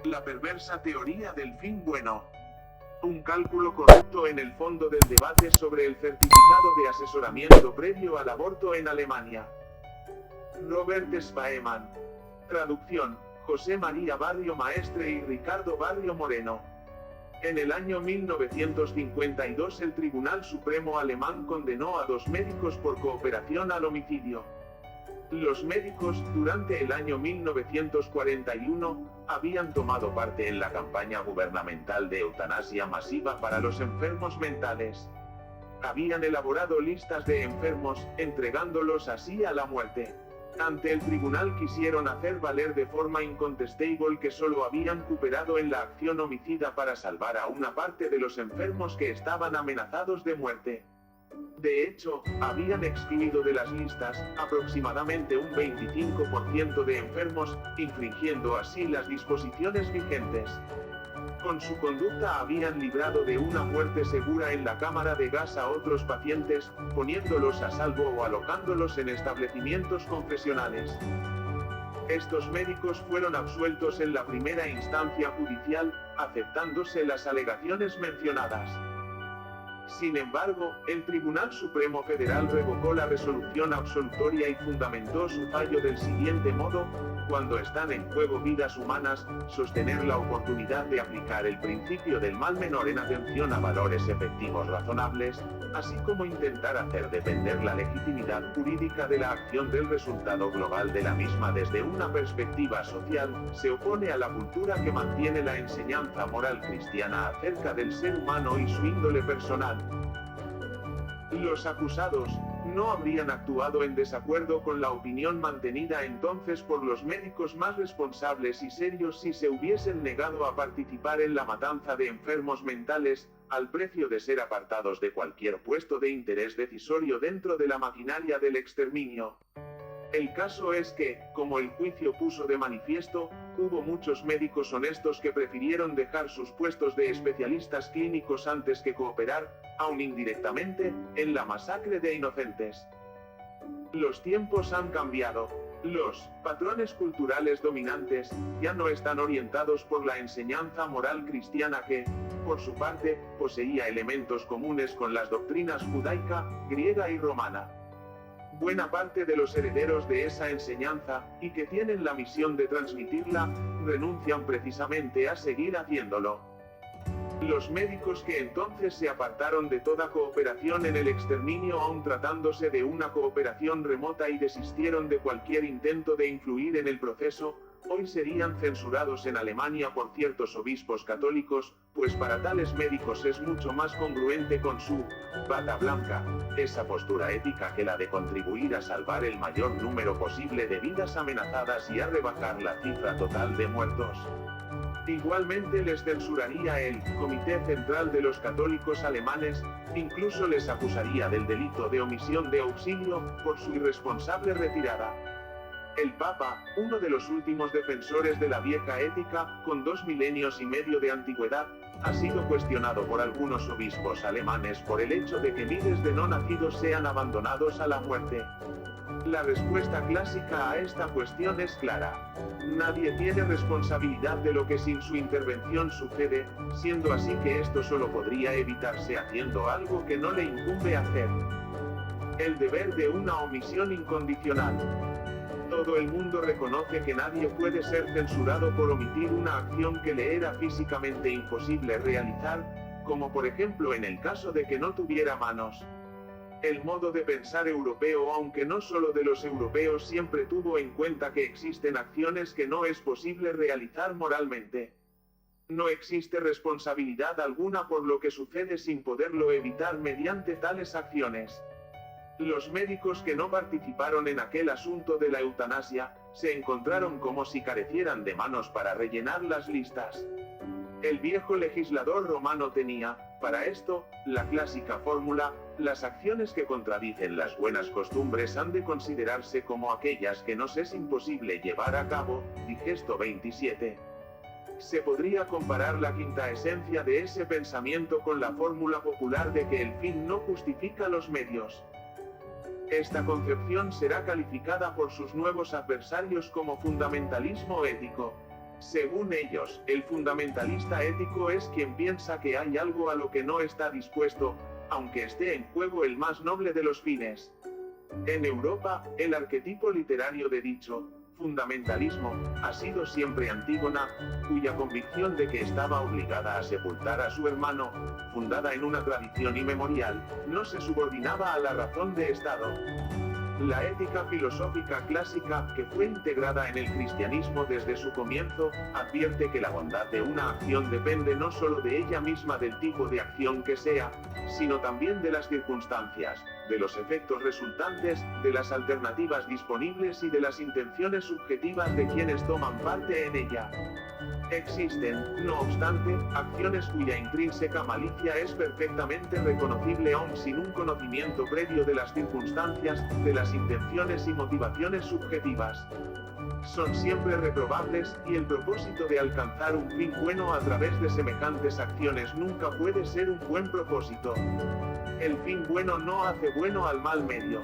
La perversa teoría del fin bueno. Un cálculo correcto en el fondo del debate sobre el certificado de asesoramiento previo al aborto en Alemania. Robert Spaeman. Traducción: José María Barrio Maestre y Ricardo Barrio Moreno. En el año 1952 el Tribunal Supremo alemán condenó a 2 médicos por cooperación al homicidio. Los médicos, durante el año 1941, habían tomado parte en la campaña gubernamental de eutanasia masiva para los enfermos mentales. Habían elaborado listas de enfermos, entregándolos así a la muerte. Ante el tribunal quisieron hacer valer de forma incontestable que solo habían cooperado en la acción homicida para salvar a una parte de los enfermos que estaban amenazados de muerte. De hecho, habían excluido de las listas aproximadamente un 25% de enfermos, infringiendo así las disposiciones vigentes. Con su conducta habían librado de una muerte segura en la cámara de gas a otros pacientes, poniéndolos a salvo o alojándolos en establecimientos confesionales. Estos médicos fueron absueltos en la primera instancia judicial, aceptándose las alegaciones mencionadas. Sin embargo, el Tribunal Supremo Federal revocó la resolución absolutoria y fundamentó su fallo del siguiente modo: cuando están en juego vidas humanas, sostener la oportunidad de aplicar el principio del mal menor en atención a valores efectivos razonables, así como intentar hacer depender la legitimidad jurídica de la acción del resultado global de la misma desde una perspectiva social, se opone a la cultura que mantiene la enseñanza moral cristiana acerca del ser humano y su índole personal. Los acusados no habrían actuado en desacuerdo con la opinión mantenida entonces por los médicos más responsables y serios si se hubiesen negado a participar en la matanza de enfermos mentales, al precio de ser apartados de cualquier puesto de interés decisorio dentro de la maquinaria del exterminio. El caso es que, como el juicio puso de manifiesto, hubo muchos médicos honestos que prefirieron dejar sus puestos de especialistas clínicos antes que cooperar, aun indirectamente, en la masacre de inocentes. Los tiempos han cambiado. Los patrones culturales dominantes ya no están orientados por la enseñanza moral cristiana que, por su parte, poseía elementos comunes con las doctrinas judaica, griega y romana. Buena parte de los herederos de esa enseñanza, y que tienen la misión de transmitirla, renuncian precisamente a seguir haciéndolo. Los médicos que entonces se apartaron de toda cooperación en el exterminio aun tratándose de una cooperación remota y desistieron de cualquier intento de influir en el proceso, hoy serían censurados en Alemania por ciertos obispos católicos, pues para tales médicos es mucho más congruente con su bata blanca esa postura ética que la de contribuir a salvar el mayor número posible de vidas amenazadas y a rebajar la cifra total de muertos. Igualmente les censuraría el Comité Central de los Católicos Alemanes, incluso les acusaría del delito de omisión de auxilio, por su irresponsable retirada. El Papa, uno de los últimos defensores de la vieja ética, con 2 milenios y medio de antigüedad, ha sido cuestionado por algunos obispos alemanes por el hecho de que miles de no nacidos sean abandonados a la muerte. La respuesta clásica a esta cuestión es clara. Nadie tiene responsabilidad de lo que sin su intervención sucede, siendo así que esto solo podría evitarse haciendo algo que no le incumbe hacer. El deber de una omisión incondicional. Todo el mundo reconoce que nadie puede ser censurado por omitir una acción que le era físicamente imposible realizar, como por ejemplo en el caso de que no tuviera manos. El modo de pensar europeo, aunque no solo de los europeos, siempre tuvo en cuenta que existen acciones que no es posible realizar moralmente. No existe responsabilidad alguna por lo que sucede sin poderlo evitar mediante tales acciones. Los médicos que no participaron en aquel asunto de la eutanasia, se encontraron como si carecieran de manos para rellenar las listas. El viejo legislador romano tenía, para esto, la clásica fórmula: las acciones que contradicen las buenas costumbres han de considerarse como aquellas que nos es imposible llevar a cabo, Digesto 27. Se podría comparar la quinta esencia de ese pensamiento con la fórmula popular de que el fin no justifica los medios. Esta concepción será calificada por sus nuevos adversarios como fundamentalismo ético. Según ellos, el fundamentalista ético es quien piensa que hay algo a lo que no está dispuesto, aunque esté en juego el más noble de los fines. En Europa, el arquetipo literario de dicho fundamentalismo ha sido siempre Antígona, cuya convicción de que estaba obligada a sepultar a su hermano, fundada en una tradición inmemorial, no se subordinaba a la razón de Estado. La ética filosófica clásica, que fue integrada en el cristianismo desde su comienzo, advierte que la bondad de una acción depende no solo de ella misma, del tipo de acción que sea, sino también de las circunstancias, de los efectos resultantes, de las alternativas disponibles y de las intenciones subjetivas de quienes toman parte en ella. Existen, no obstante, acciones cuya intrínseca malicia es perfectamente reconocible aún sin un conocimiento previo de las circunstancias, de las intenciones y motivaciones subjetivas. Son siempre reprobables, y el propósito de alcanzar un fin bueno a través de semejantes acciones nunca puede ser un buen propósito. El fin bueno no hace bueno al mal medio.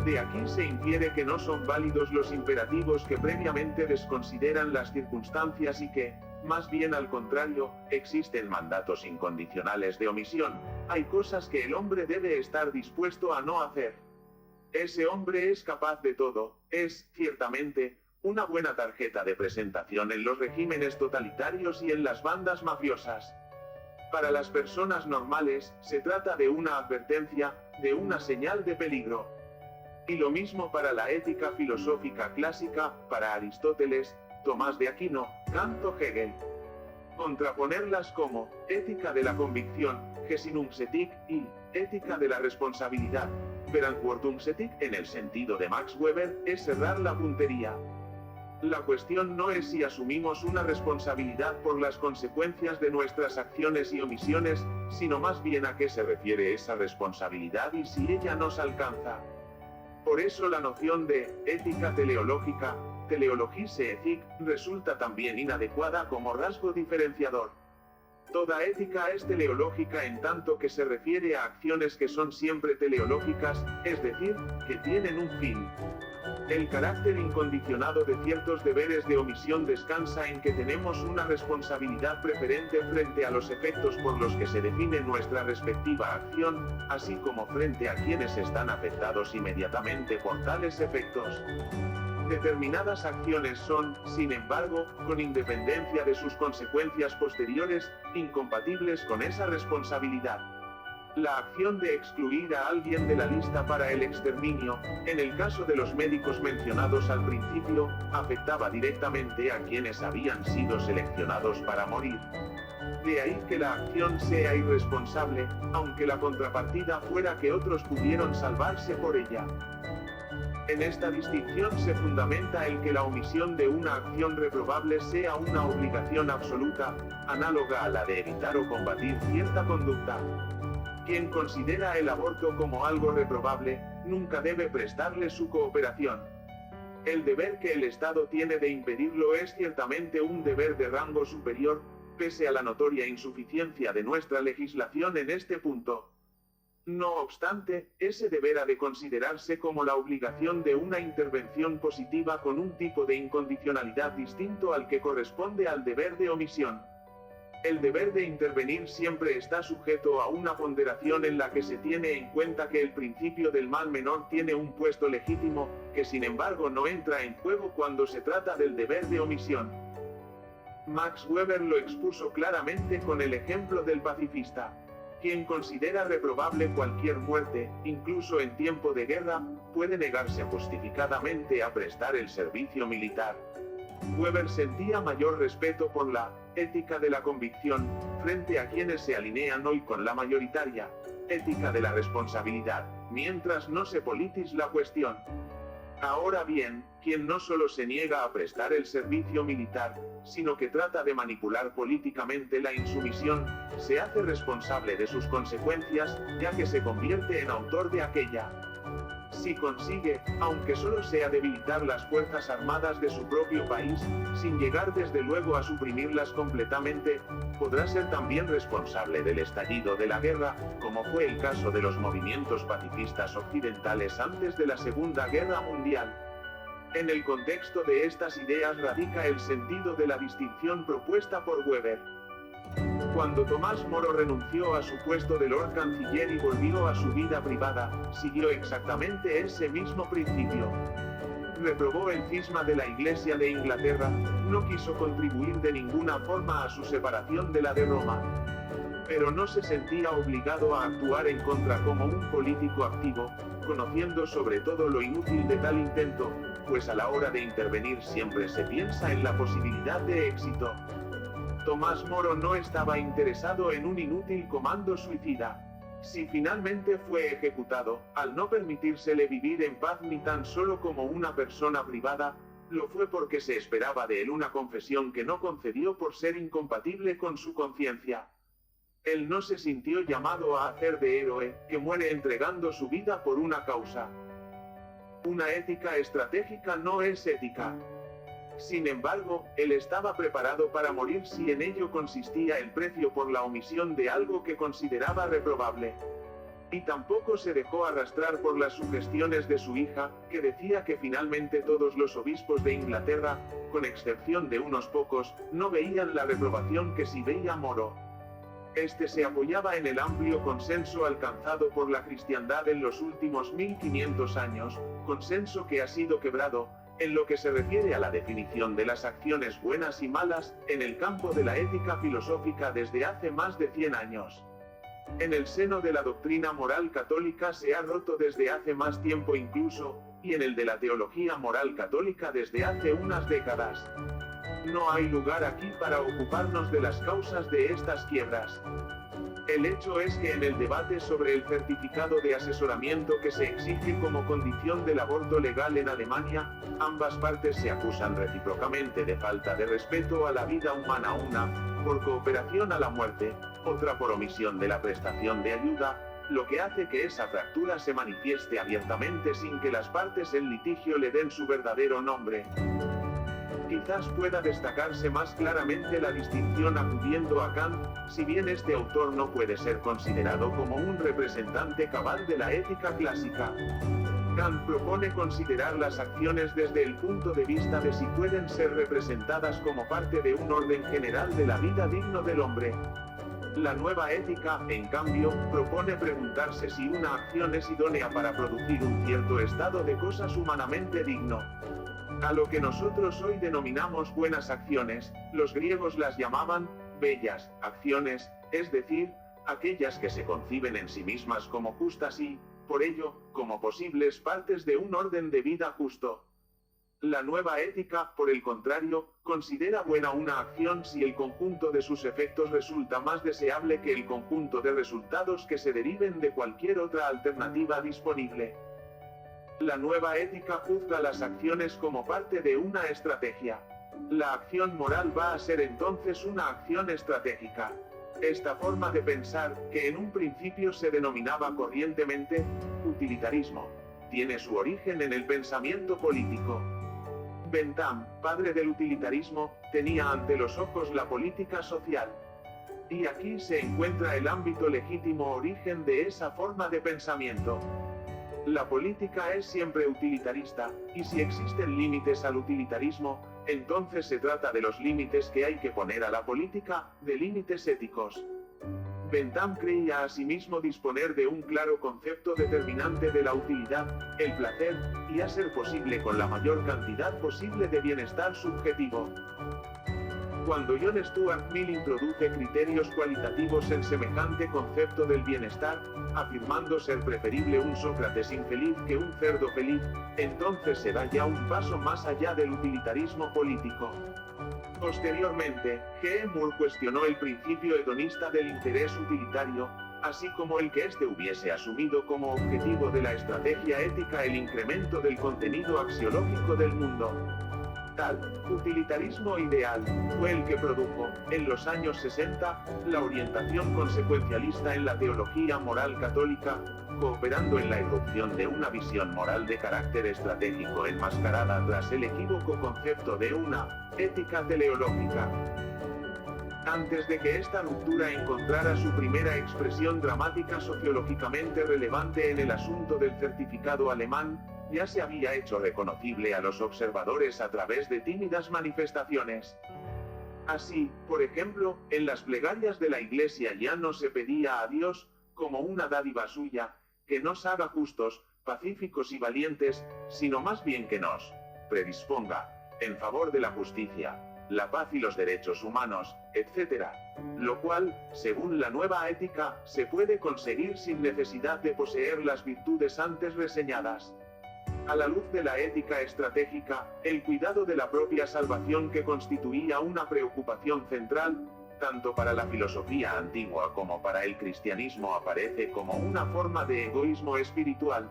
De aquí se infiere que no son válidos los imperativos que previamente desconsideran las circunstancias y que, más bien al contrario, existen mandatos incondicionales de omisión. Hay cosas que el hombre debe estar dispuesto a no hacer. Ese hombre es capaz de todo, es, ciertamente, una buena tarjeta de presentación en los regímenes totalitarios y en las bandas mafiosas. Para las personas normales, se trata de una advertencia, de una señal de peligro. Y lo mismo para la ética filosófica clásica, para Aristóteles, Tomás de Aquino, Kant o Hegel. Contraponerlas como ética de la convicción, Gesinnungsethik, y ética de la responsabilidad, Verantwortungsethik, en el sentido de Max Weber, es cerrar la puntería. La cuestión no es si asumimos una responsabilidad por las consecuencias de nuestras acciones y omisiones, sino más bien a qué se refiere esa responsabilidad y si ella nos alcanza. Por eso la noción de ética teleológica, teleologische Ethik, resulta también inadecuada como rasgo diferenciador. Toda ética es teleológica en tanto que se refiere a acciones que son siempre teleológicas, es decir, que tienen un fin. El carácter incondicionado de ciertos deberes de omisión descansa en que tenemos una responsabilidad preferente frente a los efectos por los que se define nuestra respectiva acción, así como frente a quienes están afectados inmediatamente por tales efectos. Determinadas acciones son, sin embargo, con independencia de sus consecuencias posteriores, incompatibles con esa responsabilidad. La acción de excluir a alguien de la lista para el exterminio, en el caso de los médicos mencionados al principio, afectaba directamente a quienes habían sido seleccionados para morir. De ahí que la acción sea irresponsable, aunque la contrapartida fuera que otros pudieron salvarse por ella. En esta distinción se fundamenta el que la omisión de una acción reprobable sea una obligación absoluta, análoga a la de evitar o combatir cierta conducta. Quien considera el aborto como algo reprobable, nunca debe prestarle su cooperación. El deber que el Estado tiene de impedirlo es ciertamente un deber de rango superior, pese a la notoria insuficiencia de nuestra legislación en este punto. No obstante, ese deber ha de considerarse como la obligación de una intervención positiva con un tipo de incondicionalidad distinto al que corresponde al deber de omisión. El deber de intervenir siempre está sujeto a una ponderación en la que se tiene en cuenta que el principio del mal menor tiene un puesto legítimo, que sin embargo no entra en juego cuando se trata del deber de omisión. Max Weber lo expuso claramente con el ejemplo del pacifista. Quien considera reprobable cualquier muerte, incluso en tiempo de guerra, puede negarse justificadamente a prestar el servicio militar. Weber sentía mayor respeto por la ética de la convicción, frente a quienes se alinean hoy con la mayoritaria ética de la responsabilidad, mientras no se politiza la cuestión. Ahora bien, quien no solo se niega a prestar el servicio militar, sino que trata de manipular políticamente la insumisión, se hace responsable de sus consecuencias, ya que se convierte en autor de aquella. Si consigue, aunque solo sea debilitar las fuerzas armadas de su propio país, sin llegar desde luego a suprimirlas completamente, podrá ser también responsable del estallido de la guerra, como fue el caso de los movimientos pacifistas occidentales antes de la Segunda Guerra Mundial. En el contexto de estas ideas radica el sentido de la distinción propuesta por Weber. Cuando Tomás Moro renunció a su puesto de Lord Canciller y volvió a su vida privada, siguió exactamente ese mismo principio. Reprobó el cisma de la Iglesia de Inglaterra, no quiso contribuir de ninguna forma a su separación de la de Roma. Pero no se sentía obligado a actuar en contra como un político activo, conociendo sobre todo lo inútil de tal intento, pues a la hora de intervenir siempre se piensa en la posibilidad de éxito. Tomás Moro no estaba interesado en un inútil comando suicida. Si finalmente fue ejecutado, al no permitírsele vivir en paz ni tan solo como una persona privada, lo fue porque se esperaba de él una confesión que no concedió por ser incompatible con su conciencia. Él no se sintió llamado a hacer de héroe, que muere entregando su vida por una causa. Una ética estratégica no es ética. Sin embargo, él estaba preparado para morir si en ello consistía el precio por la omisión de algo que consideraba reprobable. Y tampoco se dejó arrastrar por las sugestiones de su hija, que decía que finalmente todos los obispos de Inglaterra, con excepción de unos pocos, no veían la reprobación que sí veía Moro. Este se apoyaba en el amplio consenso alcanzado por la cristiandad en los últimos 1500 años, consenso que ha sido quebrado, en lo que se refiere a la definición de las acciones buenas y malas, en el campo de la ética filosófica desde hace más de 100 años. En el seno de la doctrina moral católica se ha roto desde hace más tiempo incluso, y en el de la teología moral católica desde hace unas décadas. No hay lugar aquí para ocuparnos de las causas de estas quiebras. El hecho es que en el debate sobre el certificado de asesoramiento que se exige como condición del aborto legal en Alemania, ambas partes se acusan recíprocamente de falta de respeto a la vida humana, una, por cooperación a la muerte, otra por omisión de la prestación de ayuda, lo que hace que esa fractura se manifieste abiertamente sin que las partes en litigio le den su verdadero nombre. Quizás pueda destacarse más claramente la distinción acudiendo a Kant, si bien este autor no puede ser considerado como un representante cabal de la ética clásica. Kant propone considerar las acciones desde el punto de vista de si pueden ser representadas como parte de un orden general de la vida digno del hombre. La nueva ética, en cambio, propone preguntarse si una acción es idónea para producir un cierto estado de cosas humanamente digno. A lo que nosotros hoy denominamos buenas acciones, los griegos las llamaban bellas acciones, es decir, aquellas que se conciben en sí mismas como justas y, por ello, como posibles partes de un orden de vida justo. La nueva ética, por el contrario, considera buena una acción si el conjunto de sus efectos resulta más deseable que el conjunto de resultados que se deriven de cualquier otra alternativa disponible. La nueva ética juzga las acciones como parte de una estrategia. La acción moral va a ser entonces una acción estratégica. Esta forma de pensar, que en un principio se denominaba corrientemente utilitarismo, tiene su origen en el pensamiento político. Bentham, padre del utilitarismo, tenía ante los ojos la política social. Y aquí se encuentra el ámbito legítimo origen de esa forma de pensamiento. La política es siempre utilitarista, y si existen límites al utilitarismo, entonces se trata de los límites que hay que poner a la política, de límites éticos. Bentham creía asimismo disponer de un claro concepto determinante de la utilidad, el placer, y a ser posible con la mayor cantidad posible de bienestar subjetivo. Cuando John Stuart Mill introduce criterios cualitativos en semejante concepto del bienestar, afirmando ser preferible un Sócrates infeliz que un cerdo feliz, entonces se da ya un paso más allá del utilitarismo político. Posteriormente, G. E. Moore cuestionó el principio hedonista del interés utilitario, así como el que éste hubiese asumido como objetivo de la estrategia ética el incremento del contenido axiológico del mundo. Tal utilitarismo ideal fue el que produjo, en los años 60, la orientación consecuencialista en la teología moral católica, cooperando en la irrupción de una visión moral de carácter estratégico enmascarada tras el equívoco concepto de una ética teleológica. Antes de que esta ruptura encontrara su primera expresión dramática sociológicamente relevante en el asunto del certificado alemán, ya se había hecho reconocible a los observadores a través de tímidas manifestaciones. Así, por ejemplo, en las plegarias de la Iglesia ya no se pedía a Dios, como una dádiva suya, que nos haga justos, pacíficos y valientes, sino más bien que nos predisponga en favor de la justicia, la paz y los derechos humanos, etc. Lo cual, según la nueva ética, se puede conseguir sin necesidad de poseer las virtudes antes reseñadas. A la luz de la ética estratégica, el cuidado de la propia salvación que constituía una preocupación central, tanto para la filosofía antigua como para el cristianismo, aparece como una forma de egoísmo espiritual.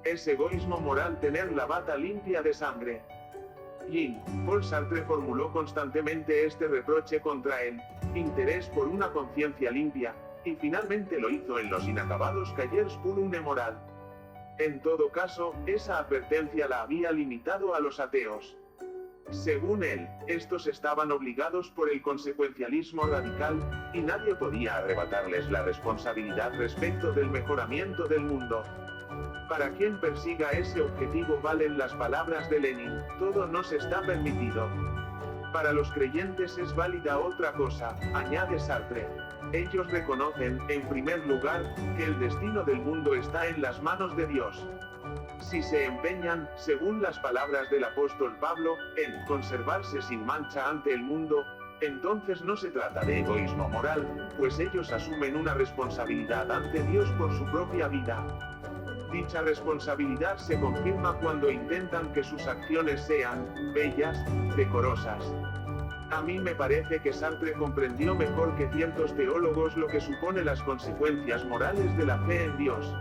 Es egoísmo moral tener la bata limpia de sangre. Jean-Paul Sartre formuló constantemente este reproche contra el interés por una conciencia limpia, y finalmente lo hizo en los inacabados Cahiers pour une morale. En todo caso, esa advertencia la había limitado a los ateos. Según él, estos estaban obligados por el consecuencialismo radical, y nadie podía arrebatarles la responsabilidad respecto del mejoramiento del mundo. Para quien persiga ese objetivo valen las palabras de Lenin: todo nos está permitido. Para los creyentes es válida otra cosa, añade Sartre. Ellos reconocen, en primer lugar, que el destino del mundo está en las manos de Dios. Si se empeñan, según las palabras del apóstol Pablo, en conservarse sin mancha ante el mundo, entonces no se trata de egoísmo moral, pues ellos asumen una responsabilidad ante Dios por su propia vida. Dicha responsabilidad se confirma cuando intentan que sus acciones sean bellas, decorosas. A mí me parece que Sartre comprendió mejor que ciertos teólogos lo que supone las consecuencias morales de la fe en Dios.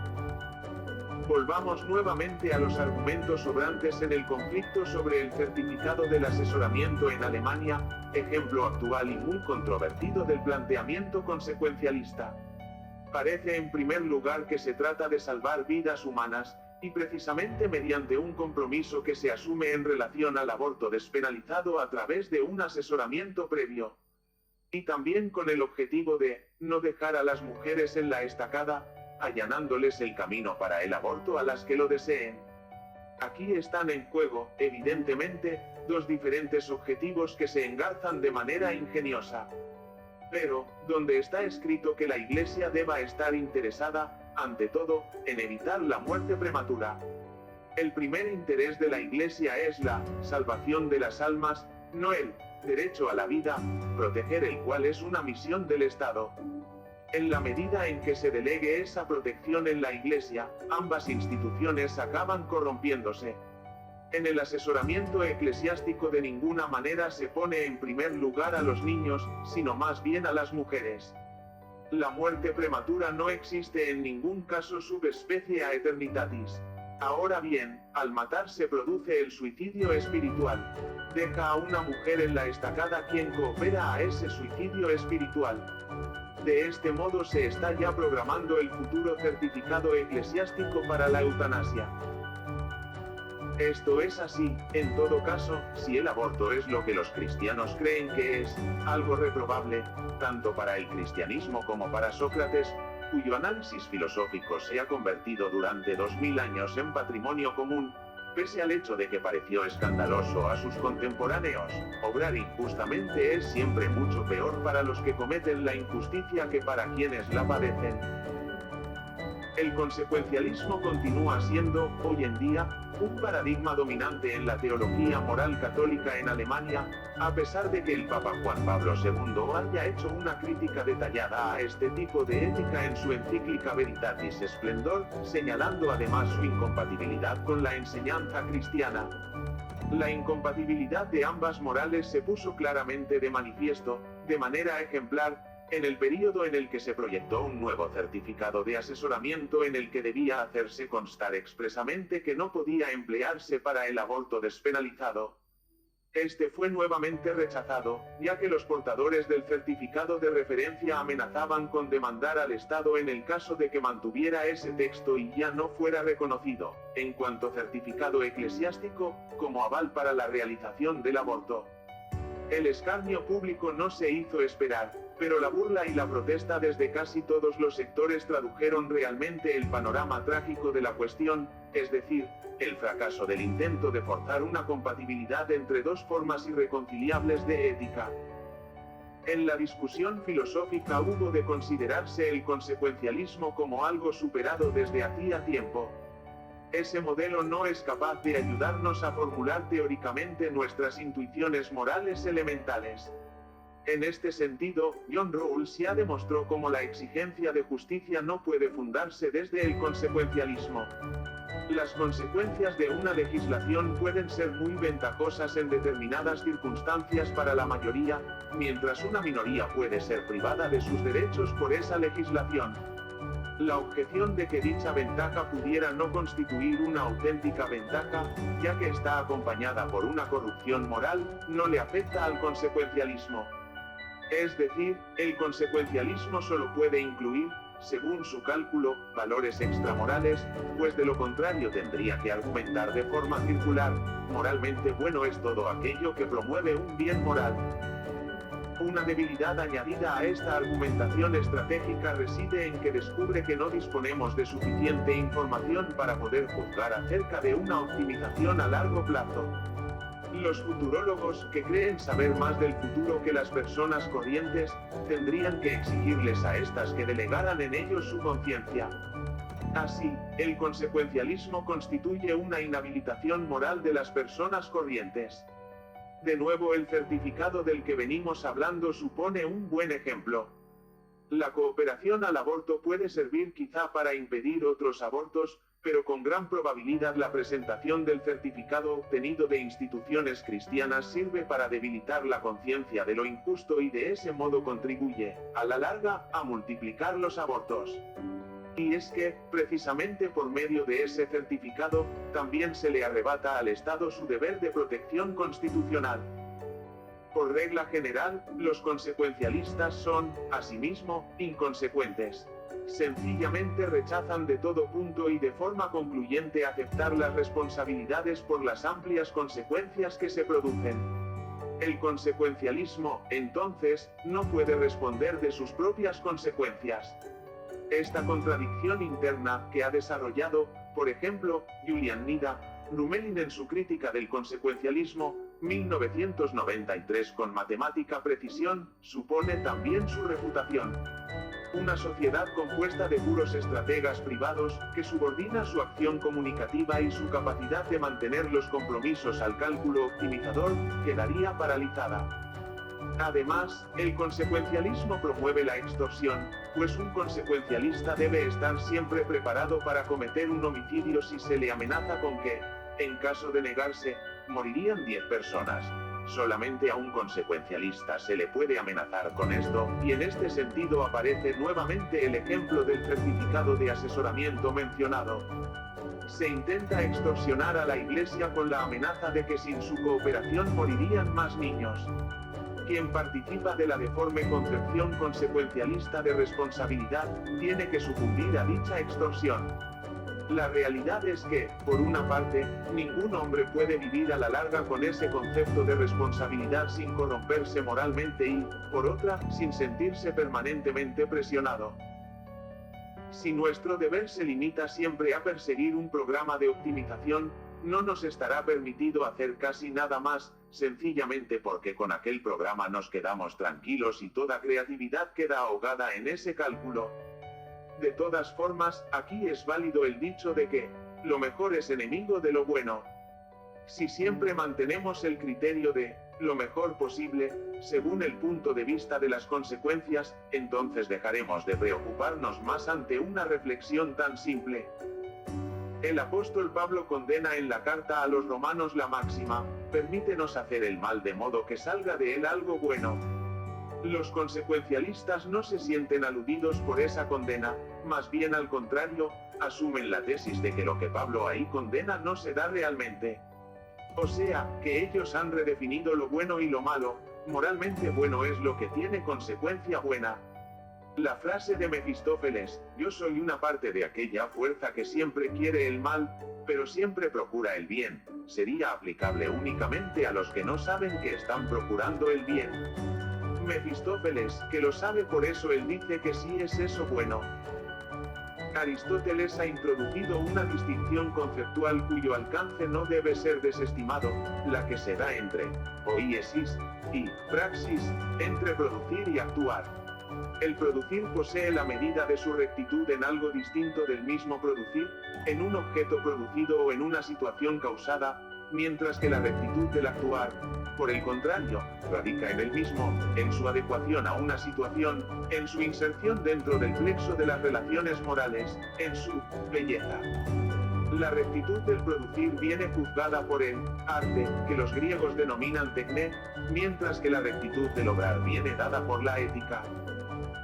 Volvamos nuevamente a los argumentos sobrantes en el conflicto sobre el certificado del asesoramiento en Alemania, ejemplo actual y muy controvertido del planteamiento consecuencialista. Parece en primer lugar que se trata de salvar vidas humanas, y precisamente mediante un compromiso que se asume en relación al aborto despenalizado a través de un asesoramiento previo. Y también con el objetivo de no dejar a las mujeres en la estacada, allanándoles el camino para el aborto a las que lo deseen. Aquí están en juego, evidentemente, dos diferentes objetivos que se engarzan de manera ingeniosa. Pero, donde está escrito que la Iglesia deba estar interesada, ante todo, en evitar la muerte prematura. El primer interés de la Iglesia es la salvación de las almas, no el derecho a la vida, proteger el cual es una misión del Estado. En la medida en que se delegue esa protección en la Iglesia, ambas instituciones acaban corrompiéndose. En el asesoramiento eclesiástico de ninguna manera se pone en primer lugar a los niños, sino más bien a las mujeres. La muerte prematura no existe en ningún caso subespecie a eternitatis. Ahora bien, al matar se produce el suicidio espiritual. Deja a una mujer en la estacada quien coopera a ese suicidio espiritual. De este modo se está ya programando el futuro certificado eclesiástico para la eutanasia. Esto es así, en todo caso, si el aborto es lo que los cristianos creen que es, algo reprobable, tanto para el cristianismo como para Sócrates, cuyo análisis filosófico se ha convertido durante 2000 años en patrimonio común, pese al hecho de que pareció escandaloso a sus contemporáneos, obrar injustamente es siempre mucho peor para los que cometen la injusticia que para quienes la padecen. El consecuencialismo continúa siendo, hoy en día, un paradigma dominante en la teología moral católica en Alemania, a pesar de que el Papa Juan Pablo II haya hecho una crítica detallada a este tipo de ética en su encíclica Veritatis Splendor, señalando además su incompatibilidad con la enseñanza cristiana. La incompatibilidad de ambas morales se puso claramente de manifiesto, de manera ejemplar, en el período en el que se proyectó un nuevo certificado de asesoramiento en el que debía hacerse constar expresamente que no podía emplearse para el aborto despenalizado. Este fue nuevamente rechazado, ya que los portadores del certificado de referencia amenazaban con demandar al Estado en el caso de que mantuviera ese texto y ya no fuera reconocido, en cuanto certificado eclesiástico, como aval para la realización del aborto. El escarnio público no se hizo esperar, pero la burla y la protesta desde casi todos los sectores tradujeron realmente el panorama trágico de la cuestión, es decir, el fracaso del intento de forzar una compatibilidad entre dos formas irreconciliables de ética. En la discusión filosófica hubo de considerarse el consecuencialismo como algo superado desde hacía tiempo. Ese modelo no es capaz de ayudarnos a formular teóricamente nuestras intuiciones morales elementales. En este sentido, John Rawls ya demostró cómo la exigencia de justicia no puede fundarse desde el consecuencialismo. Las consecuencias de una legislación pueden ser muy ventajosas en determinadas circunstancias para la mayoría, mientras una minoría puede ser privada de sus derechos por esa legislación. La objeción de que dicha ventaja pudiera no constituir una auténtica ventaja, ya que está acompañada por una corrupción moral, no le afecta al consecuencialismo. Es decir, el consecuencialismo solo puede incluir, según su cálculo, valores extramorales, pues de lo contrario tendría que argumentar de forma circular: moralmente bueno es todo aquello que promueve un bien moral. Una debilidad añadida a esta argumentación estratégica reside en que descubre que no disponemos de suficiente información para poder juzgar acerca de una optimización a largo plazo. Los futurólogos, que creen saber más del futuro que las personas corrientes, tendrían que exigirles a estas que delegaran en ellos su conciencia. Así, el consecuencialismo constituye una inhabilitación moral de las personas corrientes. De nuevo, el certificado del que venimos hablando supone un buen ejemplo. La cooperación al aborto puede servir quizá para impedir otros abortos, pero con gran probabilidad la presentación del certificado obtenido de instituciones cristianas sirve para debilitar la conciencia de lo injusto y de ese modo contribuye, a la larga, a multiplicar los abortos. Y es que, precisamente por medio de ese certificado, también se le arrebata al Estado su deber de protección constitucional. Por regla general, los consecuencialistas son, asimismo, inconsecuentes. Sencillamente rechazan de todo punto y de forma concluyente aceptar las responsabilidades por las amplias consecuencias que se producen. El consecuencialismo, entonces, no puede responder de sus propias consecuencias. Esta contradicción interna, que ha desarrollado, por ejemplo, Julian Nida, Numelin en su crítica del consecuencialismo, 1993 con matemática precisión, supone también su refutación. Una sociedad compuesta de puros estrategas privados, que subordina su acción comunicativa y su capacidad de mantener los compromisos al cálculo optimizador, quedaría paralizada. Además, el consecuencialismo promueve la extorsión, pues un consecuencialista debe estar siempre preparado para cometer un homicidio si se le amenaza con que, en caso de negarse, morirían 10 personas. Solamente a un consecuencialista se le puede amenazar con esto, y en este sentido aparece nuevamente el ejemplo del certificado de asesoramiento mencionado. Se intenta extorsionar a la Iglesia con la amenaza de que sin su cooperación morirían más niños. Quien participa de la deforme concepción consecuencialista de responsabilidad, tiene que sucumbir a dicha extorsión. La realidad es que, por una parte, ningún hombre puede vivir a la larga con ese concepto de responsabilidad sin corromperse moralmente y, por otra, sin sentirse permanentemente presionado. Si nuestro deber se limita siempre a perseguir un programa de optimización, no nos estará permitido hacer casi nada más, sencillamente porque con aquel programa nos quedamos tranquilos y toda creatividad queda ahogada en ese cálculo. De todas formas, aquí es válido el dicho de que, lo mejor es enemigo de lo bueno. Si siempre mantenemos el criterio de, lo mejor posible, según el punto de vista de las consecuencias, entonces dejaremos de preocuparnos más ante una reflexión tan simple. El apóstol Pablo condena en la carta a los romanos la máxima: permítenos hacer el mal de modo que salga de él algo bueno. Los consecuencialistas no se sienten aludidos por esa condena, más bien al contrario, asumen la tesis de que lo que Pablo ahí condena no se da realmente. O sea, que ellos han redefinido lo bueno y lo malo. Moralmente bueno es lo que tiene consecuencia buena. La frase de Mefistófeles, yo soy una parte de aquella fuerza que siempre quiere el mal, pero siempre procura el bien, sería aplicable únicamente a los que no saben que están procurando el bien. Mefistófeles, que lo sabe, por eso él dice que sí es eso bueno. Aristóteles ha introducido una distinción conceptual cuyo alcance no debe ser desestimado, la que se da entre poiesis y praxis, entre producir y actuar. El producir posee la medida de su rectitud en algo distinto del mismo producir, en un objeto producido o en una situación causada, mientras que la rectitud del actuar, por el contrario, radica en el mismo, en su adecuación a una situación, en su inserción dentro del plexo de las relaciones morales, en su belleza. La rectitud del producir viene juzgada por el arte, que los griegos denominan tecné, mientras que la rectitud del obrar viene dada por la ética.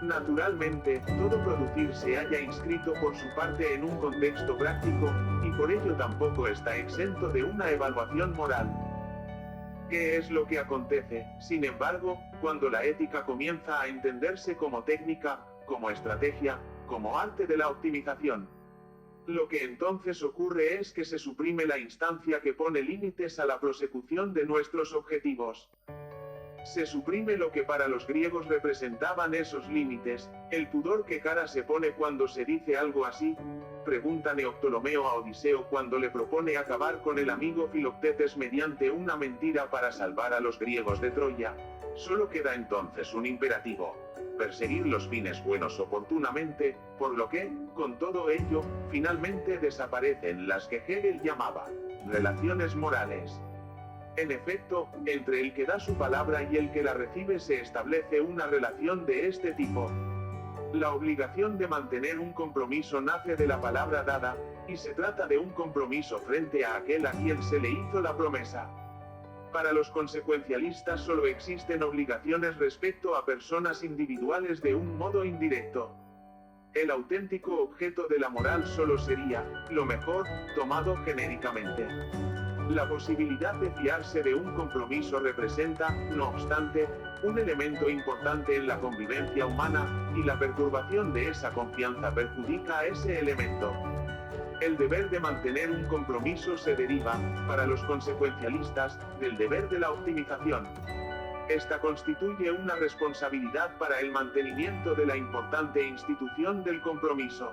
Naturalmente, todo producir se halla inscrito por su parte en un contexto práctico, y por ello tampoco está exento de una evaluación moral. ¿Qué es lo que acontece, sin embargo, cuando la ética comienza a entenderse como técnica, como estrategia, como arte de la optimización? Lo que entonces ocurre es que se suprime la instancia que pone límites a la prosecución de nuestros objetivos. Se suprime lo que para los griegos representaban esos límites, el pudor que cara se pone cuando se dice algo así, pregunta Neoptolomeo a Odiseo cuando le propone acabar con el amigo Filoctetes mediante una mentira para salvar a los griegos de Troya. Solo queda entonces un imperativo: perseguir los fines buenos oportunamente, por lo que, con todo ello, finalmente desaparecen las que Hegel llamaba relaciones morales. En efecto, entre el que da su palabra y el que la recibe se establece una relación de este tipo. La obligación de mantener un compromiso nace de la palabra dada, y se trata de un compromiso frente a aquel a quien se le hizo la promesa. Para los consecuencialistas solo existen obligaciones respecto a personas individuales de un modo indirecto. El auténtico objeto de la moral solo sería, lo mejor, tomado genéricamente. La posibilidad de fiarse de un compromiso representa, no obstante, un elemento importante en la convivencia humana, y la perturbación de esa confianza perjudica a ese elemento. El deber de mantener un compromiso se deriva, para los consecuencialistas, del deber de la optimización. Esta constituye una responsabilidad para el mantenimiento de la importante institución del compromiso.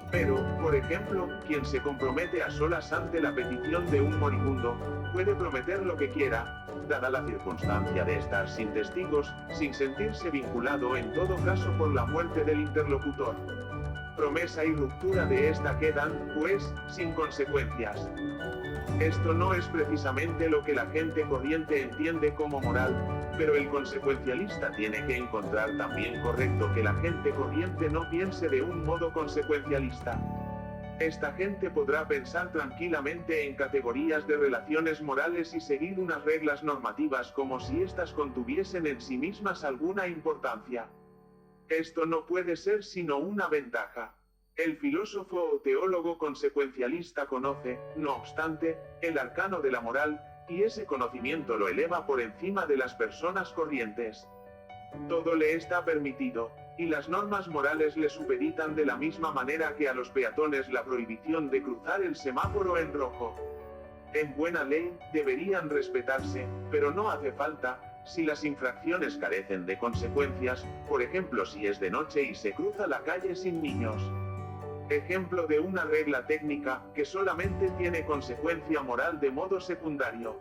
Pero, por ejemplo, quien se compromete a solas ante la petición de un moribundo, puede prometer lo que quiera, dada la circunstancia de estar sin testigos, sin sentirse vinculado en todo caso por la muerte del interlocutor. Promesa y ruptura de esta quedan, pues, sin consecuencias. Esto no es precisamente lo que la gente corriente entiende como moral, pero el consecuencialista tiene que encontrar también correcto que la gente corriente no piense de un modo consecuencialista. Esta gente podrá pensar tranquilamente en categorías de relaciones morales y seguir unas reglas normativas como si éstas contuviesen en sí mismas alguna importancia. Esto no puede ser sino una ventaja. El filósofo o teólogo consecuencialista conoce, no obstante, el arcano de la moral, y ese conocimiento lo eleva por encima de las personas corrientes. Todo le está permitido, y las normas morales le supeditan de la misma manera que a los peatones la prohibición de cruzar el semáforo en rojo. En buena ley, deberían respetarse, pero no hace falta, si las infracciones carecen de consecuencias, por ejemplo si es de noche y se cruza la calle sin niños. Ejemplo de una regla técnica, que solamente tiene consecuencia moral de modo secundario.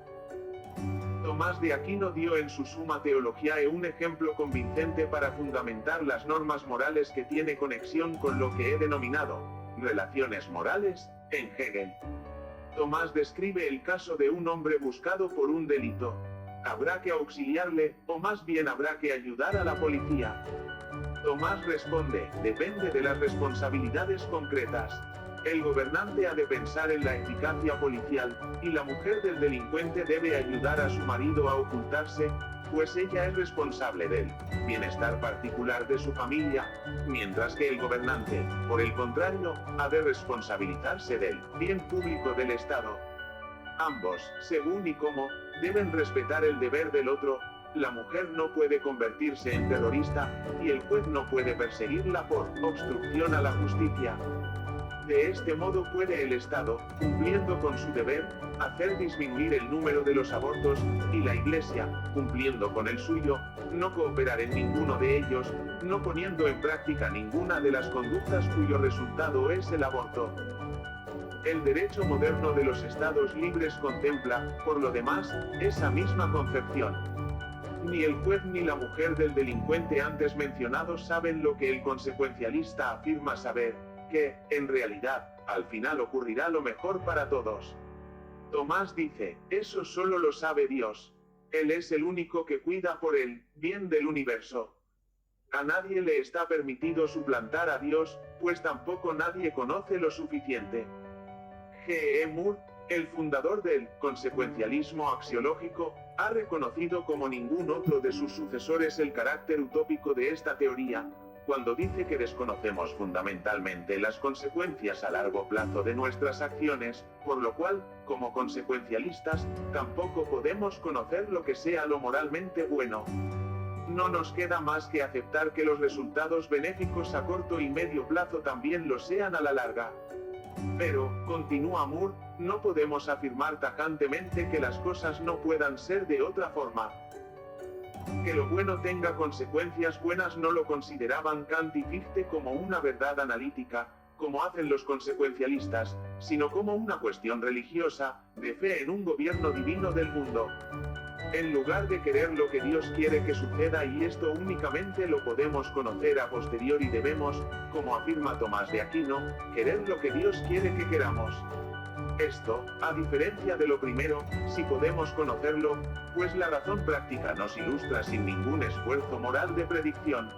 Tomás de Aquino dio en su Summa Theologiae un ejemplo convincente para fundamentar las normas morales que tiene conexión con lo que he denominado relaciones morales, en Hegel. Tomás describe el caso de un hombre buscado por un delito. Habrá que auxiliarle, o más bien habrá que ayudar a la policía. Tomás responde, depende de las responsabilidades concretas. El gobernante ha de pensar en la eficacia policial, y la mujer del delincuente debe ayudar a su marido a ocultarse, pues ella es responsable del bienestar particular de su familia, mientras que el gobernante, por el contrario, ha de responsabilizarse del bien público del Estado. Ambos, según y cómo, deben respetar el deber del otro. La mujer no puede convertirse en terrorista, y el juez no puede perseguirla por obstrucción a la justicia. De este modo puede el Estado, cumpliendo con su deber, hacer disminuir el número de los abortos, y la Iglesia, cumpliendo con el suyo, no cooperar en ninguno de ellos, no poniendo en práctica ninguna de las conductas cuyo resultado es el aborto. El derecho moderno de los Estados libres contempla, por lo demás, esa misma concepción. Ni el juez ni la mujer del delincuente antes mencionado saben lo que el consecuencialista afirma saber, que, en realidad, al final ocurrirá lo mejor para todos. Tomás dice, eso solo lo sabe Dios. Él es el único que cuida por el bien del universo. A nadie le está permitido suplantar a Dios, pues tampoco nadie conoce lo suficiente. G. E. Moore, el fundador del consecuencialismo axiológico, ha reconocido como ningún otro de sus sucesores el carácter utópico de esta teoría, cuando dice que desconocemos fundamentalmente las consecuencias a largo plazo de nuestras acciones, por lo cual, como consecuencialistas, tampoco podemos conocer lo que sea lo moralmente bueno. No nos queda más que aceptar que los resultados benéficos a corto y medio plazo también lo sean a la larga. Pero, continúa Moore, no podemos afirmar tajantemente que las cosas no puedan ser de otra forma. Que lo bueno tenga consecuencias buenas no lo consideraban Kant y Fichte como una verdad analítica, como hacen los consecuencialistas, sino como una cuestión religiosa, de fe en un gobierno divino del mundo. En lugar de querer lo que Dios quiere que suceda, y esto únicamente lo podemos conocer a posteriori, debemos, como afirma Tomás de Aquino, querer lo que Dios quiere que queramos. Esto, a diferencia de lo primero, sí podemos conocerlo, pues la razón práctica nos ilustra sin ningún esfuerzo moral de predicción.